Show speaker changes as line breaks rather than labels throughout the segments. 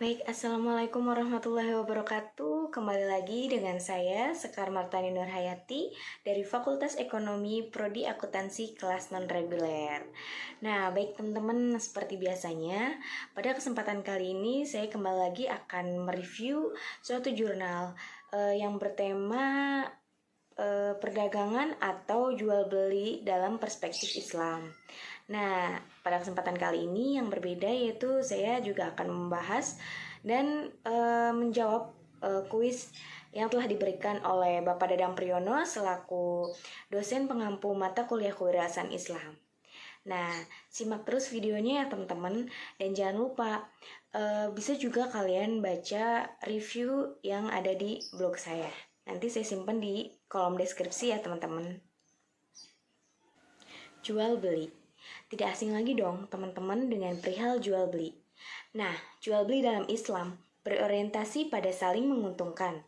Baik, Assalamualaikum warahmatullahi wabarakatuh. Kembali lagi dengan saya, Sekar Martani Nurhayati dari Fakultas Ekonomi Prodi Akuntansi kelas non-reguler. Nah, baik teman-teman, seperti biasanya, pada kesempatan kali ini saya kembali lagi akan mereview suatu jurnal yang bertema perdagangan atau jual beli dalam perspektif Islam. Nah, pada kesempatan kali ini yang berbeda yaitu saya juga akan membahas dan menjawab kuis yang telah diberikan oleh Bapak Dadang Priyono selaku dosen pengampu mata kuliah kewirausahaan Islam. Nah, simak terus videonya ya teman-teman, dan jangan lupa bisa juga kalian baca review yang ada di blog saya. Nanti saya simpan di kolom deskripsi ya teman-teman. Jual beli. Tidak asing lagi dong teman-teman dengan perihal jual beli. Nah, jual beli dalam Islam berorientasi pada saling menguntungkan.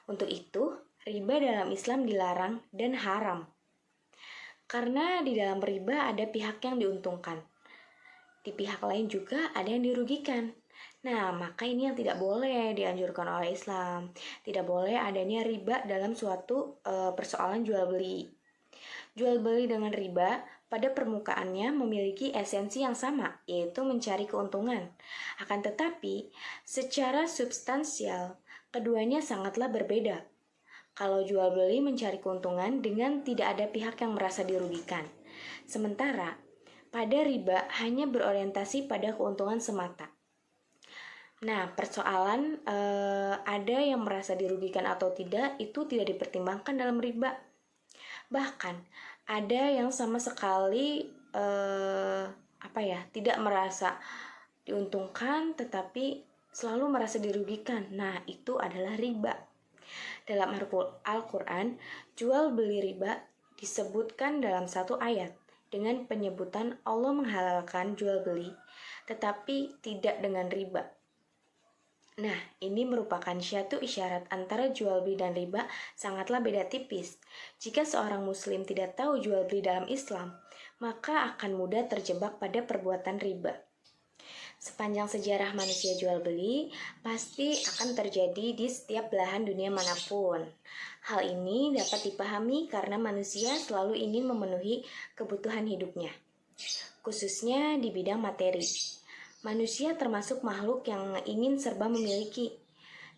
Untuk itu, riba dalam Islam dilarang dan haram. Karena di dalam riba ada pihak yang diuntungkan. Di pihak lain juga ada yang dirugikan. Nah, maka ini yang tidak boleh dianjurkan oleh Islam. Tidak boleh adanya riba dalam suatu persoalan jual beli. Jual beli dengan riba pada permukaannya memiliki esensi yang sama, yaitu mencari keuntungan. Akan tetapi, secara substansial, keduanya sangatlah berbeda. Kalau jual beli mencari keuntungan dengan tidak ada pihak yang merasa dirugikan. Sementara, pada riba hanya berorientasi pada keuntungan semata. Nah, persoalan ada yang merasa dirugikan atau tidak itu tidak dipertimbangkan dalam riba. Bahkan ada yang sama sekali tidak merasa diuntungkan tetapi selalu merasa dirugikan. Nah, itu adalah riba. Dalam Al-Quran, jual beli riba disebutkan dalam satu ayat dengan penyebutan Allah menghalalkan jual beli tetapi tidak dengan riba. Nah, ini merupakan suatu isyarat antara jual beli dan riba sangatlah beda tipis. Jika seorang muslim tidak tahu jual beli dalam Islam, maka akan mudah terjebak pada perbuatan riba. Sepanjang sejarah manusia jual beli, pasti akan terjadi di setiap belahan dunia manapun. Hal ini dapat dipahami karena manusia selalu ingin memenuhi kebutuhan hidupnya, khususnya di bidang materi. Manusia termasuk makhluk yang ingin serba memiliki.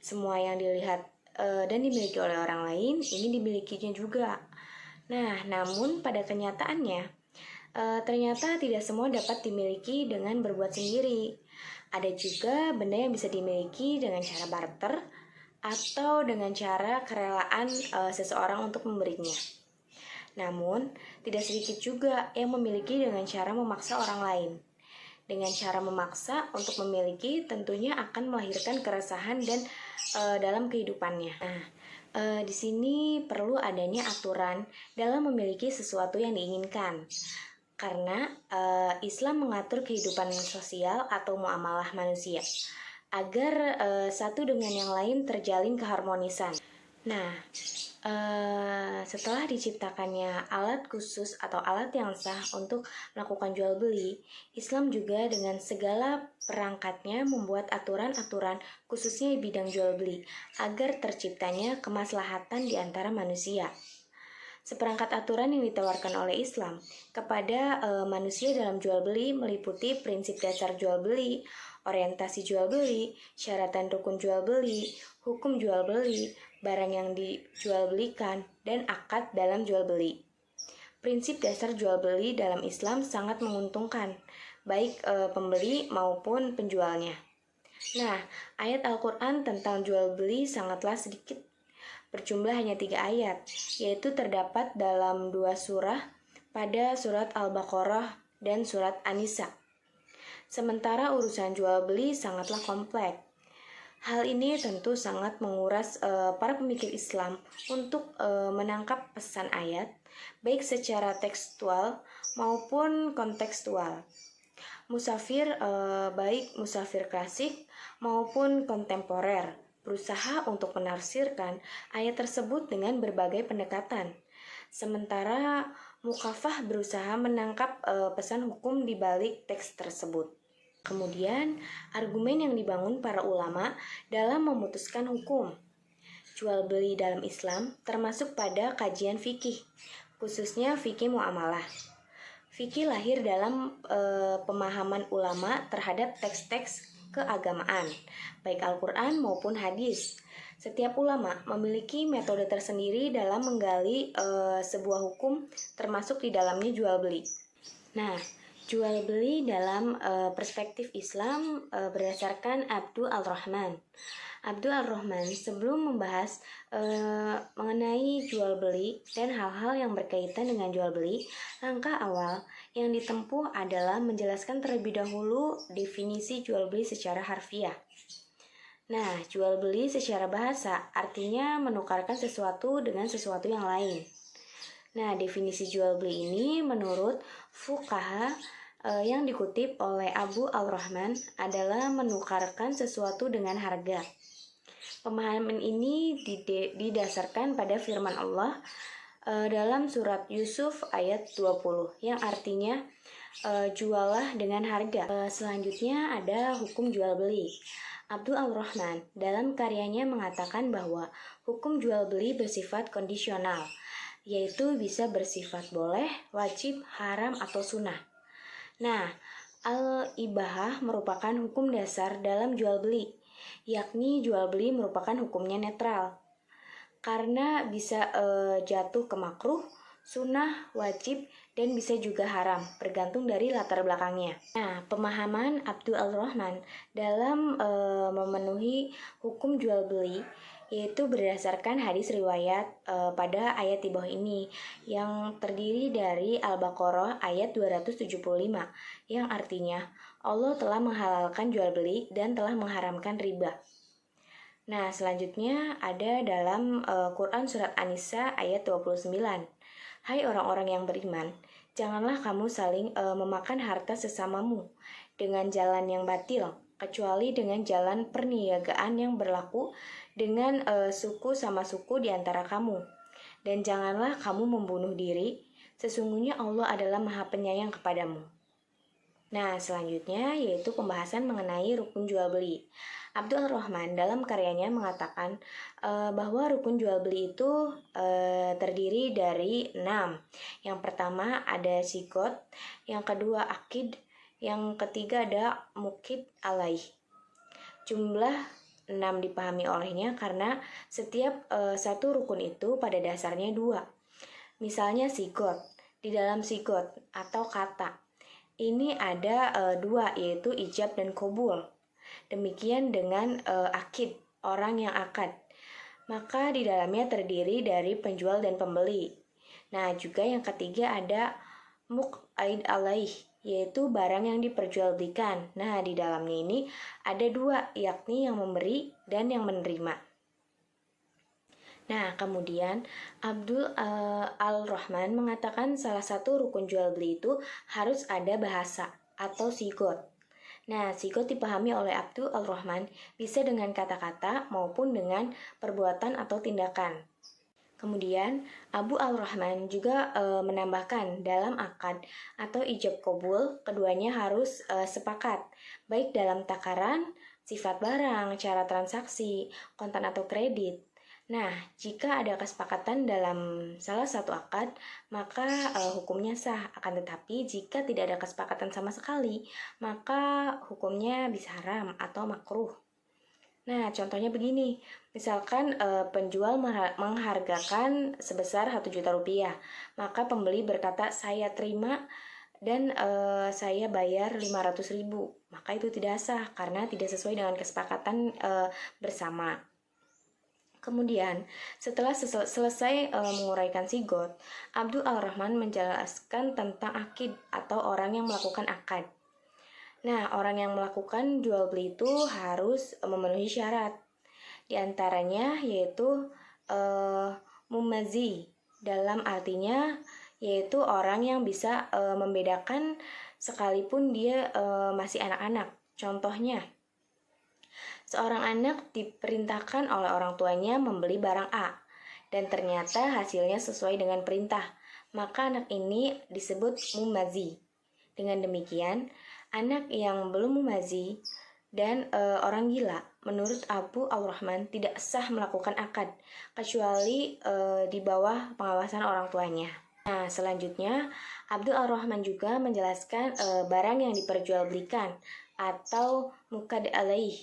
Semua yang dilihat dan dimiliki oleh orang lain, ini dimilikinya juga. Nah, namun pada kenyataannya, ternyata tidak semua dapat dimiliki dengan berbuat sendiri. Ada juga benda yang bisa dimiliki dengan cara barter atau dengan cara kerelaan seseorang untuk memberinya. Namun, tidak sedikit juga yang memiliki dengan cara memaksa orang lain. Dengan cara memaksa untuk memiliki tentunya akan melahirkan keresahan dan dalam kehidupannya. Nah, di sini perlu adanya aturan dalam memiliki sesuatu yang diinginkan. Karena Islam mengatur kehidupan sosial atau muamalah manusia agar satu dengan yang lain terjalin keharmonisan. Nah, setelah diciptakannya alat khusus atau alat yang sah untuk melakukan jual beli, Islam juga dengan segala perangkatnya membuat aturan-aturan khususnya di bidang jual beli agar terciptanya kemaslahatan di antara manusia. Seperangkat aturan yang ditawarkan oleh Islam kepada manusia dalam jual beli meliputi prinsip dasar jual beli, orientasi jual beli, syarat dan rukun jual beli, hukum jual beli, barang yang dijual belikan, dan akad dalam jual beli. Prinsip dasar jual beli dalam Islam sangat menguntungkan, baik pembeli maupun penjualnya. Nah, ayat Al-Quran tentang jual beli sangatlah sedikit, berjumlah hanya 3 ayat, yaitu terdapat dalam 2 surah pada surat Al-Baqarah dan surat An-Nisa. Sementara urusan jual beli sangatlah kompleks. Hal ini tentu sangat menguras para pemikir Islam untuk menangkap pesan ayat, baik secara tekstual maupun kontekstual. Musafir, baik musafir klasik maupun kontemporer, berusaha untuk menafsirkan ayat tersebut dengan berbagai pendekatan. Sementara mukafah berusaha menangkap pesan hukum di balik teks tersebut. Kemudian, argumen yang dibangun para ulama dalam memutuskan hukum jual beli dalam Islam termasuk pada kajian fikih, khususnya fikih muamalah. Fikih lahir dalam pemahaman ulama terhadap teks-teks keagamaan, baik Al-Quran maupun hadis. Setiap ulama memiliki metode tersendiri dalam menggali sebuah hukum, termasuk di dalamnya jual beli. Nah, jual beli dalam perspektif Islam berdasarkan Abdul Al-Rahman. Abdul Al-Rahman sebelum membahas mengenai jual beli dan hal-hal yang berkaitan dengan jual beli, langkah awal yang ditempuh adalah menjelaskan terlebih dahulu definisi jual beli secara harfiah. Nah, jual beli secara bahasa artinya menukarkan sesuatu dengan sesuatu yang lain. Nah, definisi jual beli ini menurut fuqaha yang dikutip oleh Abu Al-Rahman adalah menukarkan sesuatu dengan harga. Pemahaman ini didasarkan pada firman Allah dalam surat Yusuf ayat 20 yang artinya jualah dengan harga. Selanjutnya ada hukum jual beli. Abdul Al-Rahman dalam karyanya mengatakan bahwa hukum jual beli bersifat kondisional, yaitu bisa bersifat boleh, wajib, haram, atau sunnah. Nah, al-ibahah merupakan hukum dasar dalam jual beli, yakni jual beli merupakan hukumnya netral karena bisa jatuh ke makruh, sunnah, wajib, dan bisa juga haram, bergantung dari latar belakangnya. Nah, pemahaman Abdul Al-Rahman dalam memenuhi hukum jual beli yaitu berdasarkan hadis riwayat pada ayat di bawah ini yang terdiri dari Al-Baqarah ayat 275 yang artinya Allah telah menghalalkan jual beli dan telah mengharamkan riba. Nah, selanjutnya ada dalam Quran surat An-Nisa ayat 29. Hai orang-orang yang beriman, janganlah kamu saling memakan harta sesamamu dengan jalan yang batil, kecuali dengan jalan perniagaan yang berlaku dengan suku sama suku di antara kamu. Dan janganlah kamu membunuh diri, sesungguhnya Allah adalah Maha Penyayang kepadamu. Nah, selanjutnya yaitu pembahasan mengenai rukun jual beli. Abdul Rahman dalam karyanya mengatakan bahwa rukun jual beli itu terdiri dari 6. Yang pertama ada sigot, yang kedua akid, yang ketiga ada mukid alaih. Jumlah 6 dipahami olehnya karena setiap satu rukun itu pada dasarnya 2. Misalnya sigot, di dalam sigot atau kata ini ada 2 yaitu ijab dan qabul. Demikian dengan akid, orang yang akad. Maka di dalamnya terdiri dari penjual dan pembeli. Nah, juga yang ketiga ada muqaid alaih, yaitu barang yang diperjualbelikan. Nah, di dalamnya ini ada 2, yakni yang memberi dan yang menerima. Nah, kemudian Abdul Al-Rahman mengatakan salah satu rukun jual beli itu harus ada bahasa atau sigot. Nah, sigot dipahami oleh Abdul Al-Rahman bisa dengan kata-kata maupun dengan perbuatan atau tindakan. Kemudian, Abu Al-Rahman juga menambahkan dalam akad atau ijab qabul, keduanya harus sepakat, baik dalam takaran, sifat barang, cara transaksi, kontan atau kredit. Nah, jika ada kesepakatan dalam salah satu akad, maka hukumnya sah. Akan tetapi, jika tidak ada kesepakatan sama sekali, maka hukumnya bisa haram atau makruh. Nah, contohnya begini. Misalkan penjual menghargakan sebesar 1 juta rupiah, maka pembeli berkata, saya terima dan saya bayar 500.000. Maka itu tidak sah karena tidak sesuai dengan kesepakatan bersama. Kemudian, setelah selesai menguraikan sigot, Abdul Al-Rahman menjelaskan tentang akid atau orang yang melakukan akad. Nah, orang yang melakukan jual beli itu harus memenuhi syarat. Di antaranya yaitu mumazi, dalam artinya yaitu orang yang bisa membedakan sekalipun dia masih anak-anak. Contohnya, seorang anak diperintahkan oleh orang tuanya membeli barang A, dan ternyata hasilnya sesuai dengan perintah, maka anak ini disebut mumazi. Dengan demikian, anak yang belum mumazi, dan orang gila. Menurut Abu Abdurrahman tidak sah melakukan akad kecuali di bawah pengawasan orang tuanya. Nah, selanjutnya Abdul Ar-Rahman juga menjelaskan barang yang diperjualbelikan atau mukad alaih.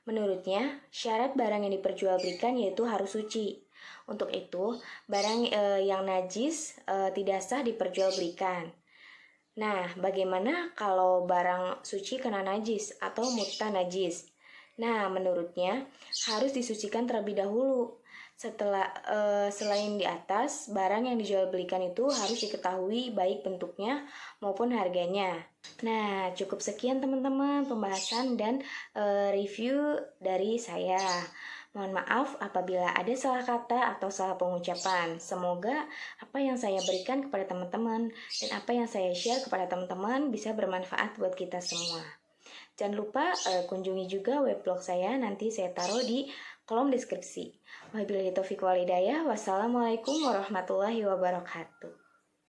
Menurutnya, syarat barang yang diperjualbelikan yaitu harus suci. Untuk itu, barang yang najis tidak sah diperjualbelikan. Nah, bagaimana kalau barang suci kena najis atau mutta najis? Nah, menurutnya harus disucikan terlebih dahulu. Selain di atas, barang yang dijual belikan itu harus diketahui baik bentuknya maupun harganya. Nah, cukup sekian teman-teman pembahasan dan review dari saya. Mohon maaf apabila ada salah kata atau salah pengucapan. Semoga apa yang saya berikan kepada teman-teman dan apa yang saya share kepada teman-teman bisa bermanfaat buat kita semua. Jangan lupa kunjungi juga weblog saya, nanti saya taruh di kolom deskripsi. Wabillahi taufiq wal hidayah. Wassalamualaikum warahmatullahi wabarakatuh.